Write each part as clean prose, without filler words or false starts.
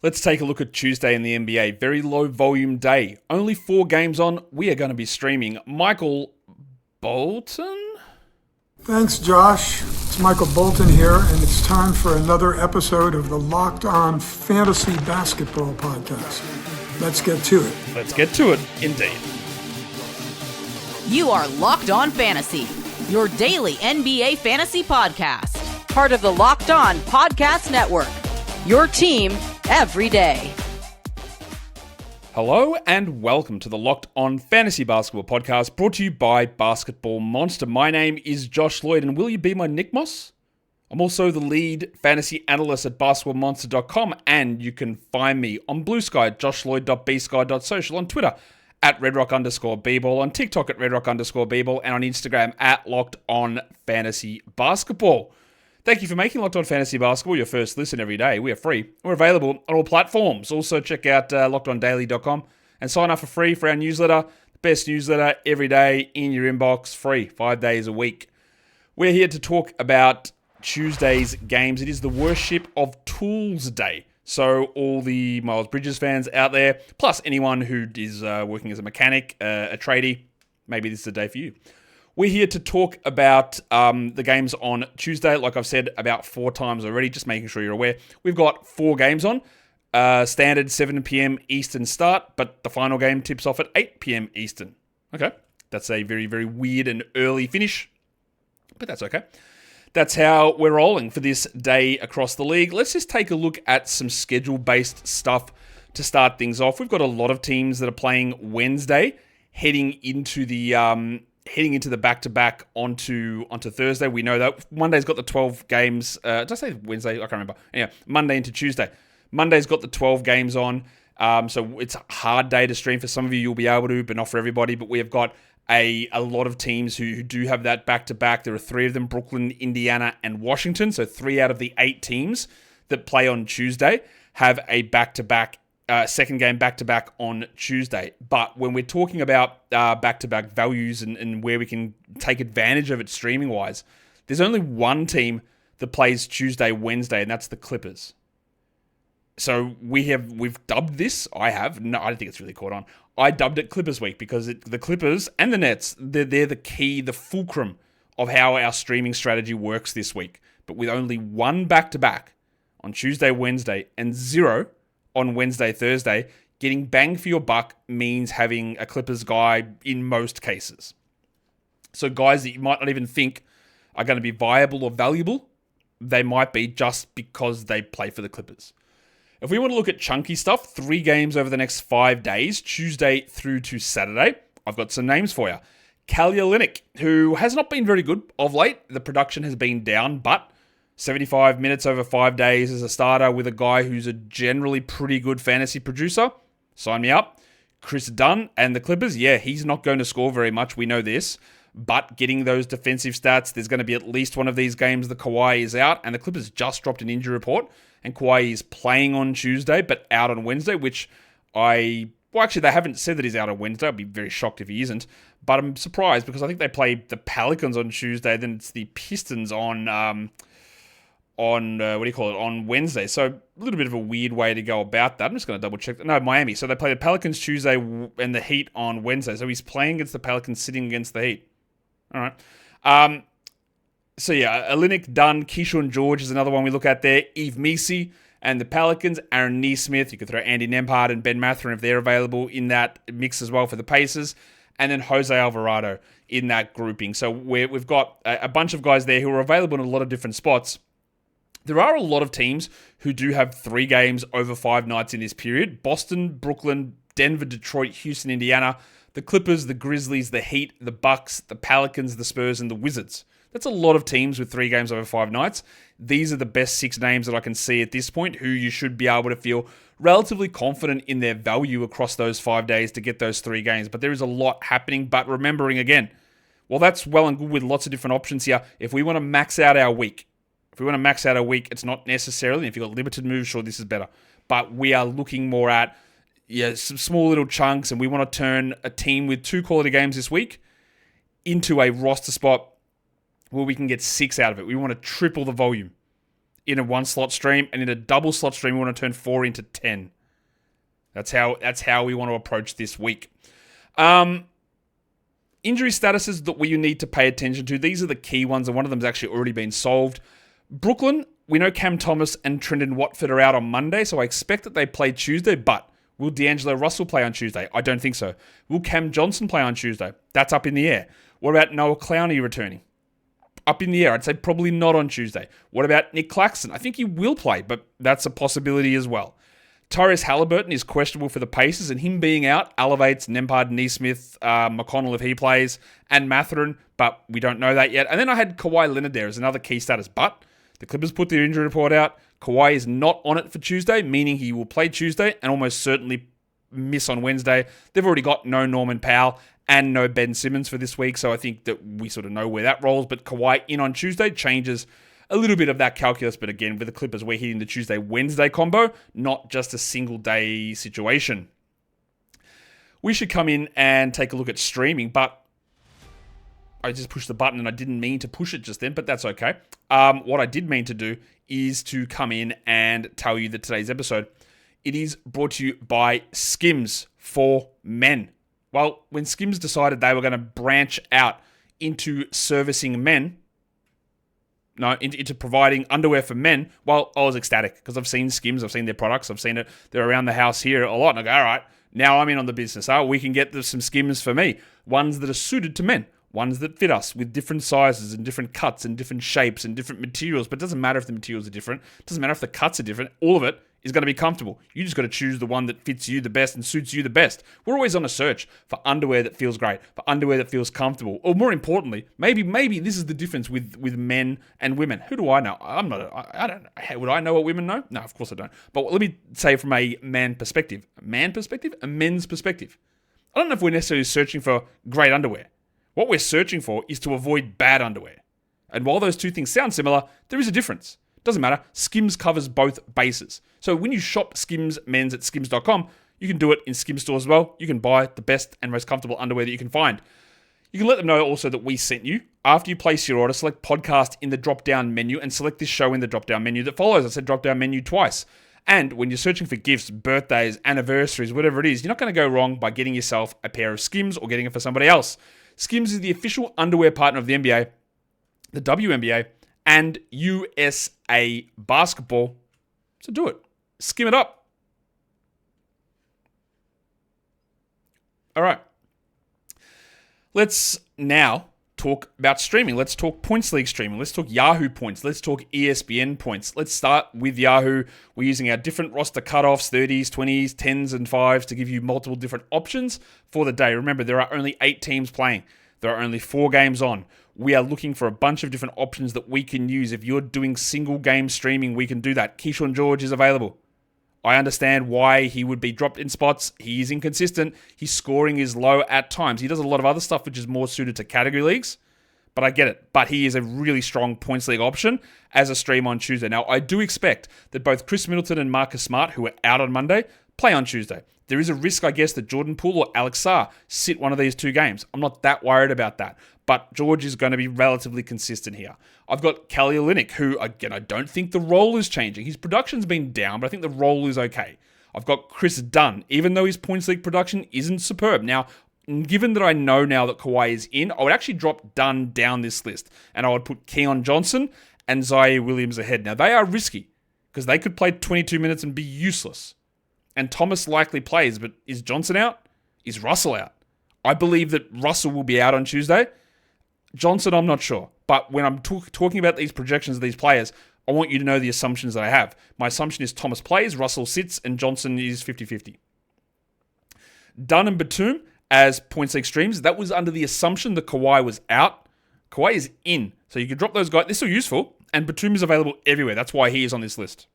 Let's take a look at Tuesday in the NBA. Very low volume day. Only 4 games on. We are going to be streaming Michael Bolton? Thanks, Josh. It's Michael Bolton here, and it's time for another episode of the Locked On Fantasy Basketball Podcast. Let's get to it. Let's get to it, indeed. You are Locked On Fantasy, your daily NBA fantasy podcast. Part of the Locked On Podcast Network, your team every day. Hello and welcome to the Locked On Fantasy Basketball Podcast, brought to you by Basketball Monster. My name is Josh Lloyd, and will you be my Nicolas? I'm also the lead fantasy analyst at basketballmonster.com, and you can find me on Blue Sky at joshloyd.bsky.social, on Twitter at redrock_bball, on TikTok at redrock_bball, and on Instagram at Locked On Fantasy Basketball. Thank you for making Locked On Fantasy Basketball your first listen every day. We are free. We're available on all platforms. Also, check out lockedondaily.com and sign up for free for our newsletter. The best newsletter every day in your inbox, free, 5 days a week. We're here to talk about Tuesday's games. It is the Worship of Tools Day. So all the Miles Bridges fans out there, plus anyone who is working as a mechanic, a tradie, maybe this is a day for you. We're here to talk about the games on Tuesday, like I've said about 4 times already, just making sure you're aware. We've got 4 games on, standard 7 p.m. Eastern start, but the final game tips off at 8 p.m. Eastern. Okay, that's a very, very weird and early finish, but that's okay. That's how we're rolling for this day across the league. Let's just take a look at some schedule-based stuff to start things off. We've got a lot of teams that are playing Wednesday, heading into the back-to-back onto Thursday. We know that Monday's got the 12 games. Did I say Wednesday? I can't remember. Anyway, Monday into Tuesday. Monday's got the 12 games on. So it's a hard day to stream for some of you. You'll be able to, but not for everybody. But we have got a lot of teams who do have that back-to-back. There are 3 of them, Brooklyn, Indiana, and Washington. So 3 out of the 8 teams that play on Tuesday have a back-to-back second game back-to-back on Tuesday. But when we're talking about back-to-back values and where we can take advantage of it streaming-wise, there's only one team that plays Tuesday, Wednesday, and that's the Clippers. So we've dubbed this, I don't think it's really caught on. I dubbed it Clippers Week because the Clippers and the Nets, they're the key, the fulcrum of how our streaming strategy works this week. But with only one back-to-back on Tuesday, Wednesday, and 0 on Wednesday, Thursday, getting bang for your buck means having a Clippers guy in most cases. So guys that you might not even think are going to be viable or valuable, they might be just because they play for the Clippers. If we want to look at chunky stuff, 3 games over the next 5 days, Tuesday through to Saturday, I've got some names for you. Kelly Olynyk, who has not been very good of late. The production has been down, but 75 minutes over 5 days as a starter with a guy who's a generally pretty good fantasy producer. Sign me up. Kris Dunn and the Clippers, yeah, he's not going to score very much. We know this. But getting those defensive stats, there's going to be at least one of these games that Kawhi is out. And the Clippers just dropped an injury report. And Kawhi is playing on Tuesday, but out on Wednesday, which actually, they haven't said that he's out on Wednesday. I'd be very shocked if he isn't. But I'm surprised because I think they play the Pelicans on Tuesday. Then it's the Pistons on Wednesday. So a little bit of a weird way to go about that. I'm just going to double check that. No, Miami. So they play the Pelicans Tuesday and the Heat on Wednesday. So he's playing against the Pelicans, sitting against the Heat. All right. So yeah, Olynyk, Dunn, Kyshawn George is another one we look at there. Yves Missi and the Pelicans. Aaron Nesmith. You could throw Andy Nembhard and Ben Mathurin if they're available in that mix as well for the Pacers. And then Jose Alvarado in that grouping. So we've got a bunch of guys there who are available in a lot of different spots. There are a lot of teams who do have 3 games over 5 nights in this period. Boston, Brooklyn, Denver, Detroit, Houston, Indiana, the Clippers, the Grizzlies, the Heat, the Bucks, the Pelicans, the Spurs, and the Wizards. That's a lot of teams with 3 games over 5 nights. These are the best 6 names that I can see at this point who you should be able to feel relatively confident in their value across those 5 days to get those 3 games. But there is a lot happening. But remembering again, well, that's well and good with lots of different options here. If we want to max out our week, it's not necessarily, if you've got limited moves, sure, this is better. But we are looking more at some small little chunks, and we want to turn a team with 2 quality games this week into a roster spot where we can get 6 out of it. We want to triple the volume. in a 1-slot stream, and in a double slot stream, we want to turn 4 into 10. That's how we want to approach this week. Injury statuses that we need to pay attention to. These are the key ones, and one of them has actually already been solved. Brooklyn, we know Cam Thomas and Trendon Watford are out on Monday, so I expect that they play Tuesday, but will D'Angelo Russell play on Tuesday? I don't think so. Will Cam Johnson play on Tuesday? That's up in the air. What about Noah Clowney returning? Up in the air. I'd say probably not on Tuesday. What about Nick Claxton? I think he will play, but that's a possibility as well. Tyrese Halliburton is questionable for the Pacers, and him being out elevates Nembhard, Neesmith, McConnell if he plays, and Mathurin, but we don't know that yet. And then I had Kawhi Leonard there as another key status, but the Clippers put their injury report out. Kawhi is not on it for Tuesday, meaning he will play Tuesday and almost certainly miss on Wednesday. They've already got no Norman Powell and no Ben Simmons for this week, so I think that we sort of know where that rolls. But Kawhi in on Tuesday changes a little bit of that calculus, but again, with the Clippers, we're hitting the Tuesday-Wednesday combo, not just a single-day situation. We should come in and take a look at streaming, but I just pushed the button and I didn't mean to push it just then, but that's okay. What I did mean to do is to come in and tell you that today's episode, it is brought to you by Skims for Men. Well, when Skims decided they were going to branch out into servicing men, into providing underwear for men, well, I was ecstatic because I've seen Skims, I've seen their products, I've seen it. They're around the house here a lot. And I go, all right, now I'm in on the business. We can get some Skims for me. Ones that are suited to men. Ones that fit us with different sizes and different cuts and different shapes and different materials. But it doesn't matter if the materials are different. It doesn't matter if the cuts are different. All of it is going to be comfortable. You just got to choose the one that fits you the best and suits you the best. We're always on a search for underwear that feels great, for underwear that feels comfortable. Or more importantly, maybe this is the difference with men and women. Who do I know? I don't know. Would I know what women know? No, of course I don't. But let me say from a men's perspective. I don't know if we're necessarily searching for great underwear. What we're searching for is to avoid bad underwear. And while those two things sound similar, there is a difference. Doesn't matter. Skims covers both bases. So when you shop Skims men's at skims.com, you can do it in Skims stores as well. You can buy the best and most comfortable underwear that you can find. You can let them know also that we sent you. After you place your order, select podcast in the drop-down menu and select this show in the drop-down menu that follows. I said drop-down menu twice. And when you're searching for gifts, birthdays, anniversaries, whatever it is, you're not going to go wrong by getting yourself a pair of Skims or getting it for somebody else. Skims is the official underwear partner of the NBA, the WNBA, and USA Basketball. So do it. Skim it up. All right. Let's now talk about streaming. Let's talk Points League streaming. Let's talk Yahoo points. Let's talk ESPN points. Let's start with Yahoo. We're using our different roster cutoffs, 30s, 20s, 10s, and 5s to give you multiple different options for the day. Remember, there are only 8 teams playing. There are only 4 games on. We are looking for a bunch of different options that we can use. If you're doing single game streaming, we can do that. Kyshawn George is available. I understand why he would be dropped in spots. He is inconsistent. His scoring is low at times. He does a lot of other stuff which is more suited to category leagues, but I get it. But he is a really strong points league option as a stream on Tuesday. Now, I do expect that both Chris Middleton and Marcus Smart, who are out on Monday, play on Tuesday. There is a risk, I guess, that Jordan Poole or Alex Sarr sit one of these 2 games. I'm not that worried about that. But George is going to be relatively consistent here. I've got Kelly Olynyk, who, again, I don't think the role is changing. His production's been down, but I think the role is okay. I've got Kris Dunn, even though his points league production isn't superb. Now, given that I know now that Kawhi is in, I would actually drop Dunn down this list. And I would put Keon Johnson and Zaire Williams ahead. Now, they are risky because they could play 22 minutes and be useless. And Thomas likely plays, but is Johnson out? Is Russell out? I believe that Russell will be out on Tuesday. Johnson, I'm not sure. But when I'm talking about these projections of these players, I want you to know the assumptions that I have. My assumption is Thomas plays, Russell sits, and Johnson is 50-50. Dunn and Batum as points league streams, that was under the assumption that Kawhi was out. Kawhi is in. So you can drop those guys. They're still useful. And Batum is available everywhere. That's why he is on this list.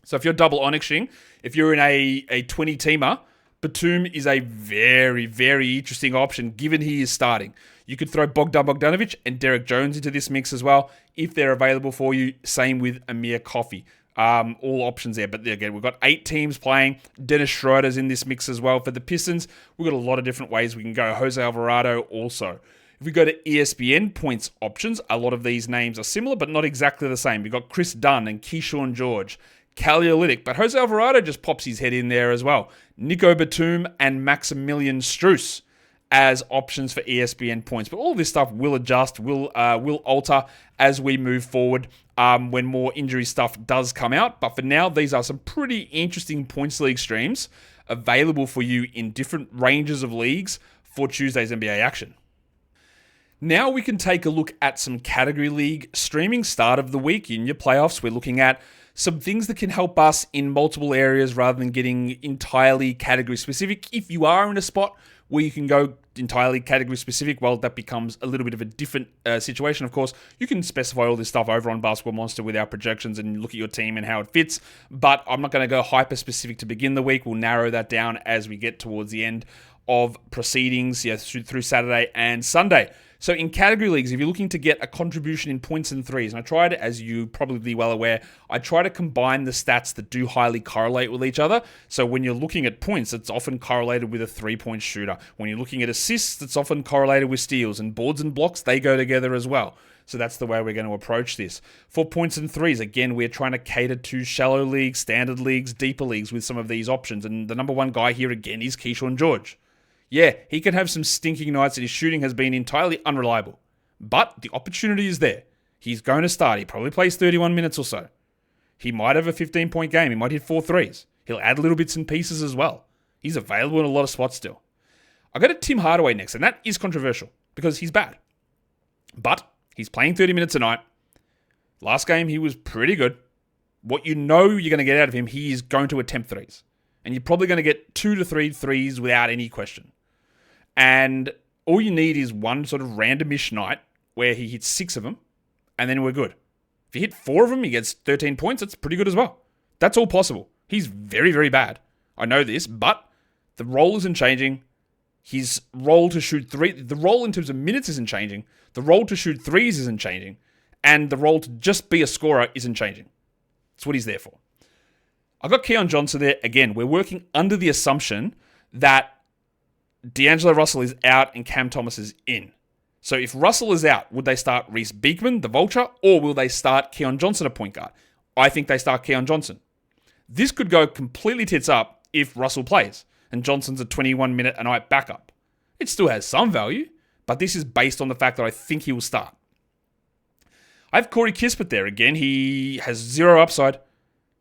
So if you're double onyxing, if you're in a 20-teamer, Batum is a very, very interesting option given he is starting. You could throw Bogdan Bogdanovic and Derek Jones into this mix as well if they're available for you. Same with Amir Coffey. All options there. But again, we've got 8 teams playing. Dennis Schroeder's in this mix as well. For the Pistons, we've got a lot of different ways we can go. Jose Alvarado also. If If we go to ESPN points options, a lot of these names are similar, but not exactly the same. We've got Kris Dunn and Kyshawn George, Kaliolytic, but Jose Alvarado just pops his head in there as well. Nico Batum and Maximilian Strus as options for ESPN points. But all this stuff will adjust, will alter as we move forward when more injury stuff does come out. But for now, these are some pretty interesting points league streams available for you in different ranges of leagues for Tuesday's NBA action. Now we can take a look at some category league streaming start of the week in your playoffs. We're looking at some things that can help us in multiple areas rather than getting entirely category specific. If you are in a spot where you can go entirely category specific, well, that becomes a little bit of a different situation. Of course, you can specify all this stuff over on Basketball Monster with our projections and look at your team and how it fits, but I'm not going to go hyper specific to begin the week. We'll narrow that down as we get towards the end of proceedings through Saturday and Sunday. So in category leagues, if you're looking to get a contribution in points and threes, and I tried, as you probably well aware, I try to combine the stats that do highly correlate with each other. So when you're looking at points, it's often correlated with a three-point shooter. When you're looking at assists, it's often correlated with steals. And boards and blocks, they go together as well. So that's the way we're going to approach this. For points and threes, again, we're trying to cater to shallow leagues, standard leagues, deeper leagues with some of these options. And the number one guy here, again, is Kyshawn George. Yeah, he can have some stinking nights and his shooting has been entirely unreliable. But the opportunity is there. He's going to start. He probably plays 31 minutes or so. He might have a 15-point game. He might hit 4 threes. He'll add little bits and pieces as well. He's available in a lot of spots still. I go to Tim Hardaway next, and that is controversial because he's bad. But he's playing 30 minutes a night. Last game, he was pretty good. What you know you're going to get out of him, he is going to attempt threes. And you're probably going to get 2 to 3 threes without any question. And all you need is one sort of randomish night where he hits 6 of them, and then we're good. If you hit 4 of them, he gets 13 points. That's pretty good as well. That's all possible. He's very, very bad. I know this, but the role isn't changing. His role to shoot the role in terms of minutes isn't changing. The role to shoot threes isn't changing. And the role to just be a scorer isn't changing. That's what he's there for. I've got Kyshawn Johnson there. Again, we're working under the assumption that D'Angelo Russell is out and Cam Thomas is in. So if Russell is out, would they start Reese Beekman, the vulture, or will they start Kyshawn Johnson at point guard? I think they start Kyshawn Johnson. This could go completely tits up if Russell plays and Johnson's a 21-minute-a-night backup. It still has some value, but this is based on the fact that I think he will start. I have Corey Kispert there again. He has 0 upside.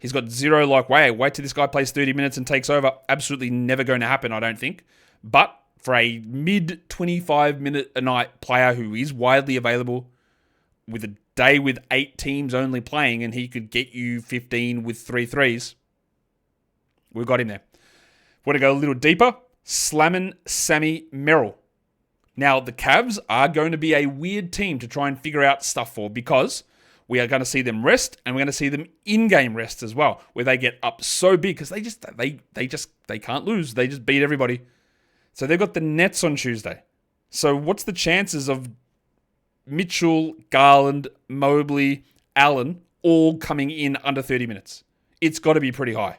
He's got 0 wait till this guy plays 30 minutes and takes over. Absolutely never going to happen, I don't think. But for a mid-25-minute-a-night player who is widely available with a day with 8 teams only playing and he could get you 15 with 3 threes, we've got him there. Want to go a little deeper? Slamming Sammy Merrill. Now, the Cavs are going to be a weird team to try and figure out stuff for because we are going to see them rest and we're going to see them in-game rest as well, where they get up so big because they can't lose. They just beat everybody. So they've got the Nets on Tuesday. So what's the chances of Mitchell, Garland, Mobley, Allen all coming in under 30 minutes? It's got to be pretty high.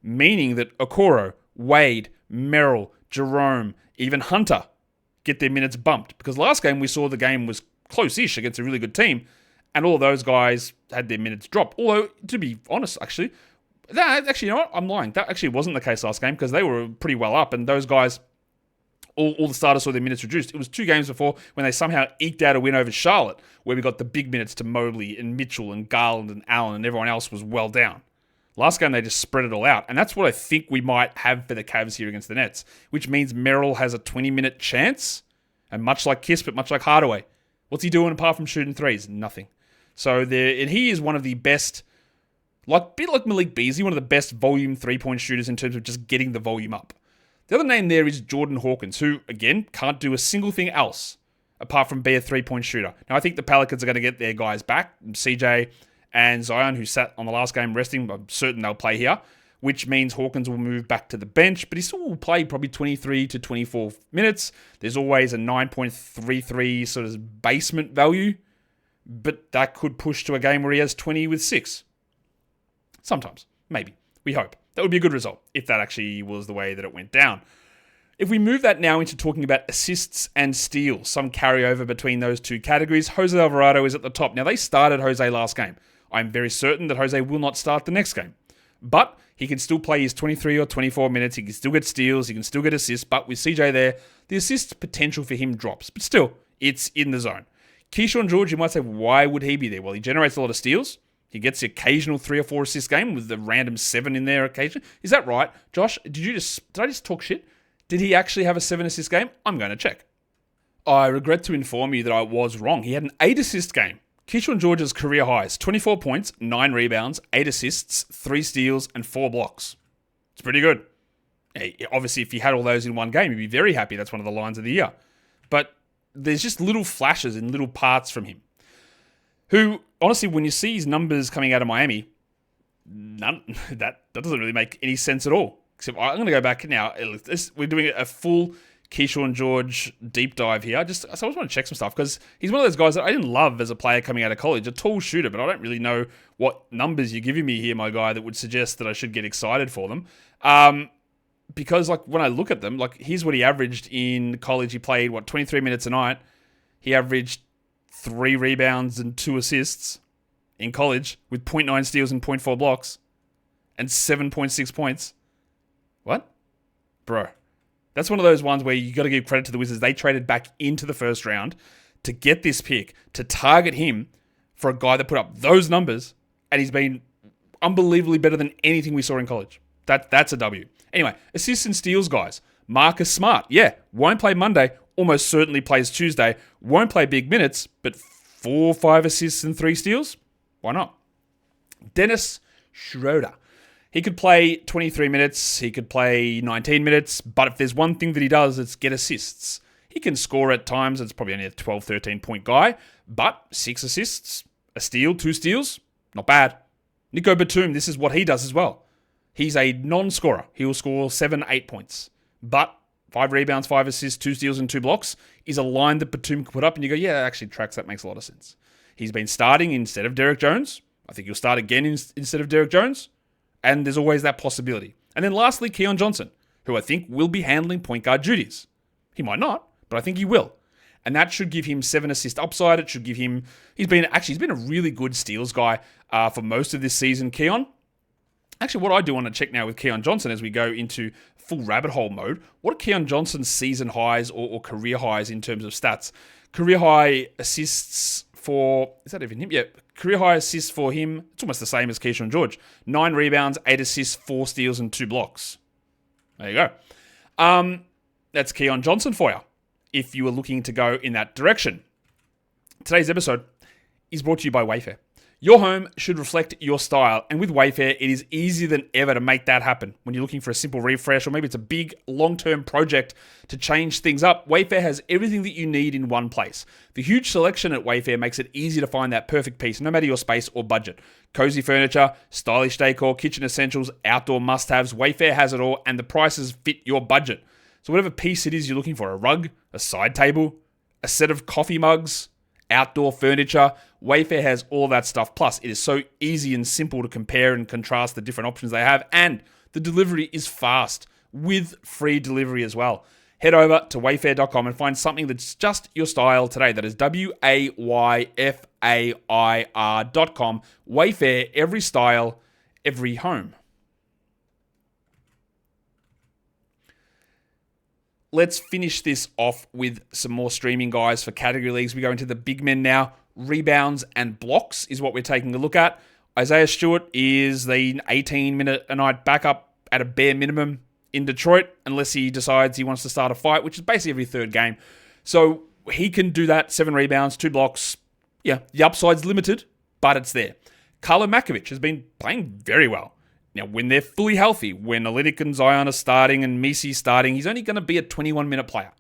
Meaning that Okoro, Wade, Merrill, Jerome, even Hunter get their minutes bumped. Because last game we saw the game was close-ish against a really good team, and all of those guys had their minutes drop. Although, to be honest, you know what? I'm lying. That actually wasn't the case last game because they were pretty well up, and those guys, all the starters saw their minutes reduced. It was 2 games before when they somehow eked out a win over Charlotte, where we got the big minutes to Mobley and Mitchell and Garland and Allen, and everyone else was well down. Last game, they just spread it all out. And that's what I think we might have for the Cavs here against the Nets, which means Merrill has a 20-minute chance. And much like Kispert, much like Hardaway, what's he doing apart from shooting threes? Nothing. So he is one of the best, a bit like Malik Beasley, one of the best volume 3-point shooters in terms of just getting the volume up. The other name there is Jordan Hawkins, who, again, can't do a single thing else apart from be a 3-point shooter. Now, I think the Pelicans are going to get their guys back. CJ and Zion, who sat on the last game resting, I'm certain they'll play here, which means Hawkins will move back to the bench, but he still will play probably 23 to 24 minutes. There's always a 9.33 sort of basement value, but that could push to a game where he has 20 with 6. Sometimes. Maybe. We hope. That would be a good result if that actually was the way that it went down. If we move that now into talking about assists and steals, some carryover between those two categories, Jose Alvarado is at the top. Now, they started Jose last game. I'm very certain that Jose will not start the next game. But he can still play his 23 or 24 minutes. He can still get steals. He can still get assists. But with CJ there, the assist potential for him drops. But still, it's in the zone. Kyshawn George, you might say, why would he be there? Well, he generates a lot of steals. He gets the occasional 3 or 4 assist game with the random 7 in there occasion. Is that right? Josh, did I just talk shit? Did he actually have a 7 assist game? I'm going to check. I regret to inform you that I was wrong. He had an 8 assist game. Kyshawn George's career highs, 24 points, 9 rebounds, 8 assists, 3 steals, and 4 blocks. It's pretty good. Obviously, if he had all those in one game, he'd be very happy. That's one of the lines of the year. But there's just little flashes and little parts from him. Who, honestly, when you see his numbers coming out of Miami, that doesn't really make any sense at all. Except I'm going to go back now. We're doing a full Kyshawn George deep dive here. I just want to check some stuff because he's one of those guys that I didn't love as a player coming out of college. A tall shooter, but I don't really know what numbers you're giving me here, my guy, that would suggest that I should get excited for them. Because when I look at them, here's what he averaged in college. He played, 23 minutes a night. He averaged 3 rebounds and 2 assists in college with 0.9 steals and 0.4 blocks and 7.6 points. What? Bro. That's one of those ones where you got to give credit to the Wizards. They traded back into the first round to get this pick, to target him for a guy that put up those numbers, and he's been unbelievably better than anything we saw in college. That's a W. Anyway, assists and steals, guys. Marcus Smart, won't play Monday, almost certainly plays Tuesday, won't play big minutes, but 4, 5 assists and 3 steals? Why not? Dennis Schroeder. He could play 23 minutes, he could play 19 minutes, but if there's one thing that he does, it's get assists. He can score at times, it's probably only a 12, 13-point guy, but 6 assists, a steal, 2 steals, not bad. Nico Batum, this is what he does as well. He's a non-scorer. He will score 7, 8 points, but 5 rebounds, 5 assists, 2 steals, and 2 blocks is a line that Batum can put up, and you go, yeah, that actually tracks, that makes a lot of sense. He's been starting instead of Derek Jones. I think he'll start again instead of Derek Jones. And there's always that possibility. And then lastly, Kyshawn Johnson, who I think will be handling point guard duties. He might not, but I think he will. And that should give him 7 assist upside. It should give him... He's been a really good steals guy for most of this season, Kyshawn. Actually, what I do want to check now with Kyshawn Johnson as we go into full rabbit hole mode, what are Kyshawn Johnson's season highs or career highs in terms of stats? Career high assists for... Is that even him? Yeah. Career high assists for him, it's almost the same as Kyshawn George. 9 rebounds, 8 assists, 4 steals, and 2 blocks. There you go. That's Kyshawn Johnson for you, if you were looking to go in that direction. Today's episode is brought to you by Wayfair. Your home should reflect your style, and with Wayfair, it is easier than ever to make that happen. When you're looking for a simple refresh, or maybe it's a big, long-term project to change things up, Wayfair has everything that you need in one place. The huge selection at Wayfair makes it easy to find that perfect piece, no matter your space or budget. Cozy furniture, stylish decor, kitchen essentials, outdoor must-haves, Wayfair has it all, and the prices fit your budget. So whatever piece it is you're looking for, a rug, a side table, a set of coffee mugs, outdoor furniture, Wayfair has all that stuff. Plus, it is so easy and simple to compare and contrast the different options they have. And the delivery is fast with free delivery as well. Head over to wayfair.com and find something that's just your style today. That is WAYFAIR.com. Wayfair, every style, every home. Let's finish this off with some more streaming guys for category leagues. We go into the big men now. Rebounds and blocks is what we're taking a look at. Isaiah Stewart is the 18-minute-a-night backup at a bare minimum in Detroit, unless he decides he wants to start a fight, which is basically every third game. So he can do that, 7 rebounds, 2 blocks. Yeah, the upside's limited, but it's there. Carlo Makovic has been playing very well. Now, when they're fully healthy, when Olynyk and Zion are starting and Misi's starting, he's only going to be a 21-minute player.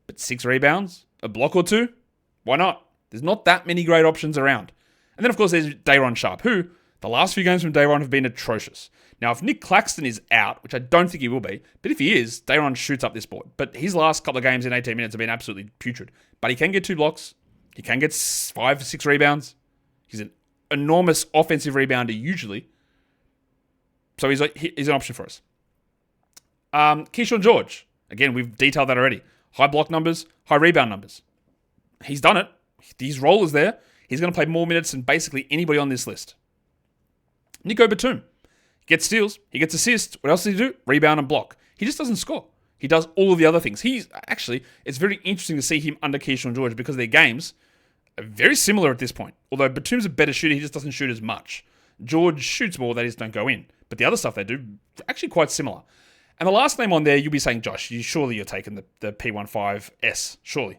But 6 rebounds, a block or 2, why not? There's not that many great options around. And then, of course, there's Day'Ron Sharpe, who the last few games from Day'Ron have been atrocious. Now, if Nick Claxton is out, which I don't think he will be, but if he is, Day'Ron shoots up this board. But his last couple of games in 18 minutes have been absolutely putrid. But he can get 2 blocks. He can get 5 or 6 rebounds. He's an enormous offensive rebounder usually. So he's an option for us. Kyshawn George. Again, we've detailed that already. High block numbers, high rebound numbers. He's done it. His role is there. He's going to play more minutes than basically anybody on this list. Nico Batum. He gets steals. He gets assists. What else does he do? Rebound and block. He just doesn't score. He does all of the other things. It's very interesting to see him under Kyshawn George because their games are very similar at this point. Although Batum's a better shooter, he just doesn't shoot as much. George shoots more, they just don't go in. But the other stuff they do, actually quite similar. And the last name on there, you'll be saying, Josh, surely you're taking the P15S, surely.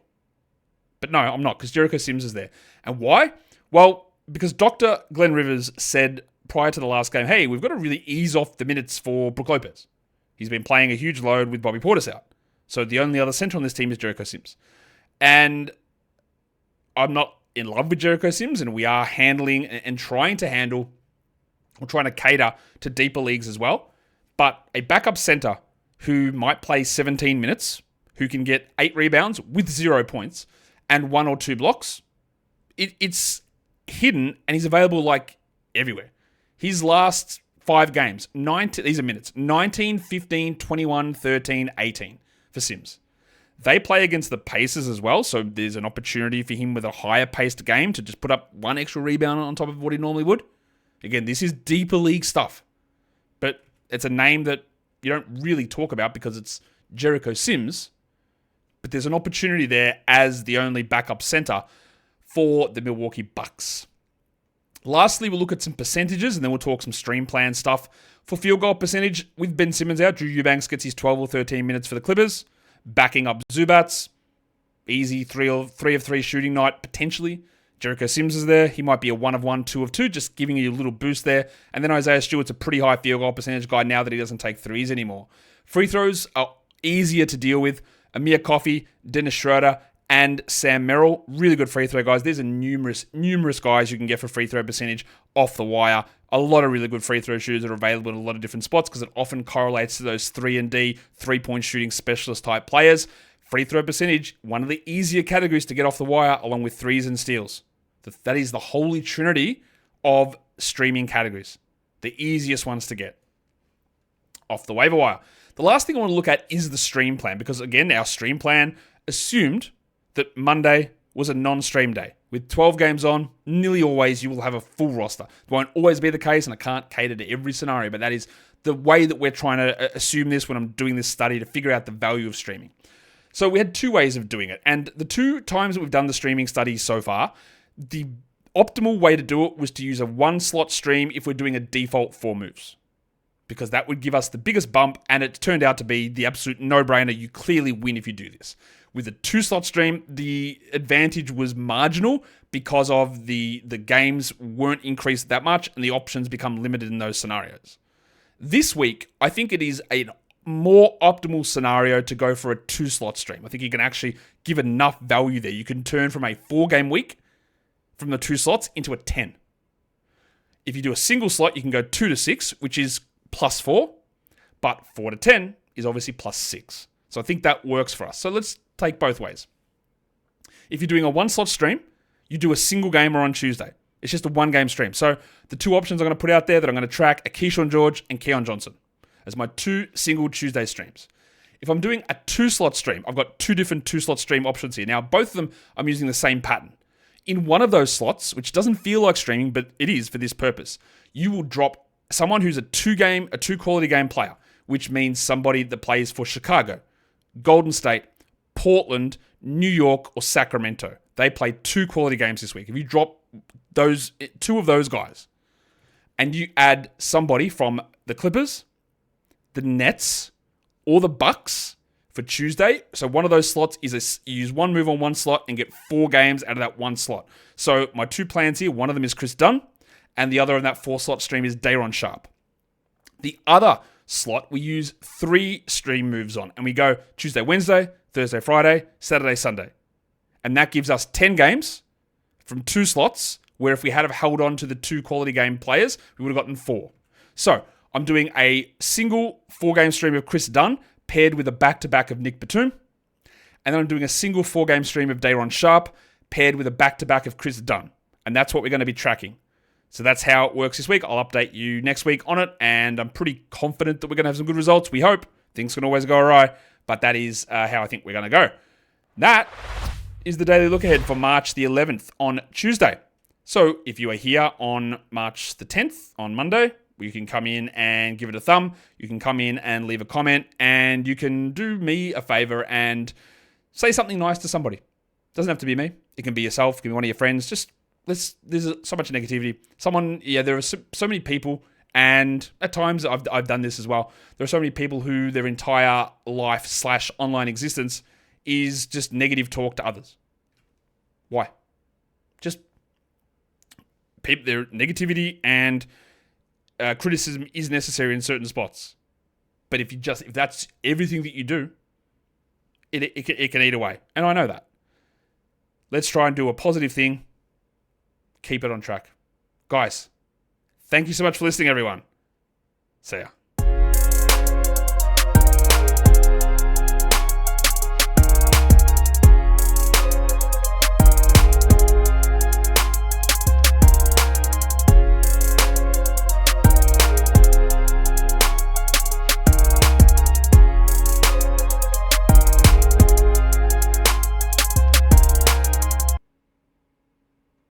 But no, I'm not, because Jericho Sims is there. And why? Well, because Dr. Glenn Rivers said prior to the last game, hey, we've got to really ease off the minutes for Brook Lopez. He's been playing a huge load with Bobby Portis out. So the only other center on this team is Jericho Sims. And I'm not in love with Jericho Sims, and we are handling and trying to handle, or trying to cater to deeper leagues as well. But a backup center who might play 17 minutes, who can get 8 rebounds with 0 points and 1 or 2 blocks, it's hidden, and he's available like everywhere. His last 5 games, these are minutes, 19, 15, 21, 13, 18 for Sims. They play against the Pacers as well, so there's an opportunity for him with a higher paced game to just put up 1 extra rebound on top of what he normally would. Again, this is deeper league stuff, but it's a name that you don't really talk about because it's Jericho Sims, but there's an opportunity there as the only backup center for the Milwaukee Bucks. Lastly, we'll look at some percentages, and then we'll talk some stream plan stuff. For field goal percentage, with Ben Simmons out, Drew Eubanks gets his 12 or 13 minutes for the Clippers, backing up Zubats. Easy 3 of 3 shooting night, potentially. Jericho Sims is there. He might be a 1 of 1, 2 of 2, just giving you a little boost there. And then Isaiah Stewart's a pretty high field goal percentage guy now that he doesn't take threes anymore. Free throws are easier to deal with. Amir Coffey, Dennis Schroeder, and Sam Merrill. Really good free throw guys. There's a numerous guys you can get for free throw percentage off the wire. A lot of really good free throw shooters are available in a lot of different spots because it often correlates to those 3-and-D, 3-point shooting specialist type players. Free throw percentage, one of the easier categories to get off the wire along with threes and steals. That is the holy trinity of streaming categories. The easiest ones to get off the waiver wire. The last thing I want to look at is the stream plan because, again, our stream plan assumed that Monday was a non-stream day. With 12 games on, nearly always you will have a full roster. It won't always be the case, and I can't cater to every scenario, but that is the way that we're trying to assume this when I'm doing this study to figure out the value of streaming. So we had 2 ways of doing it, and the 2 times that we've done the streaming study so far, the optimal way to do it was to use a 1-slot stream if we're doing a default 4 moves. Because that would give us the biggest bump, and it turned out to be the absolute no-brainer. You clearly win if you do this. With a 2-slot stream, the advantage was marginal because of the games weren't increased that much, and the options become limited in those scenarios. This week, I think it is a more optimal scenario to go for a 2-slot stream. I think you can actually give enough value there. You can turn from a 4-game week from the 2 slots into a 10. If you do a single slot, you can go 2 to 6, which is plus 4, but 4 to 10 is obviously plus 6. So I think that works for us. So let's take both ways. If you're doing a 1-slot stream, you do a single gamer on Tuesday. It's just a 1-game stream. So the 2 options I'm going to put out there that I'm going to track are Kyshawn George and Keon Johnson as my 2 single Tuesday streams. If I'm doing a 2-slot stream, I've got 2 different 2-slot stream options here. Now, both of them, I'm using the same pattern. In one of those slots, which doesn't feel like streaming, but it is for this purpose, you will drop someone who's a 2-quality game player, which means somebody that plays for Chicago, Golden State, Portland, New York, or Sacramento. They play 2 quality games this week. If you drop 2 of those guys, and you add somebody from the Clippers, the Nets, or the Bucks for Tuesday, so one of those slots is you use 1 move on 1 slot and get 4 games out of that 1 slot. So my 2 plans here, one of them is Kris Dunn, and the other in that 4-slot stream is Day'Ron Sharpe. The other slot, we use 3 stream moves on, and we go Tuesday, Wednesday, Thursday, Friday, Saturday, Sunday. And that gives us 10 games from 2 slots, where if we had have held on to the 2 quality game players, we would have gotten 4. So I'm doing a single 4-game stream of Kris Dunn paired with a back-to-back of Nick Batum. And then I'm doing a single 4-game stream of Day'Ron Sharpe paired with a back-to-back of Kris Dunn. And that's what we're going to be tracking. So that's how it works this week. I'll update you next week on it, and I'm pretty confident that we're going to have some good results. We hope. Things can always go awry, But that is how I think we're going to go. That is the daily look ahead for March the 11th on Tuesday. So if you are here on March the 10th, on Monday, you can come in and give it a thumb. You can come in and leave a comment, and you can do me a favor and say something nice to somebody. Doesn't have to be me. It can be yourself. It can be one of your friends. Just there's so much negativity. There are so many people, and at times I've done this as well. There are so many people who their entire life / online existence is just negative talk to others. Why? Just people. Their negativity and criticism is necessary in certain spots, but if that's everything that you do, it can eat away, and I know that. Let's try and do a positive thing. Keep it on track. Guys, thank you so much for listening, everyone. See ya.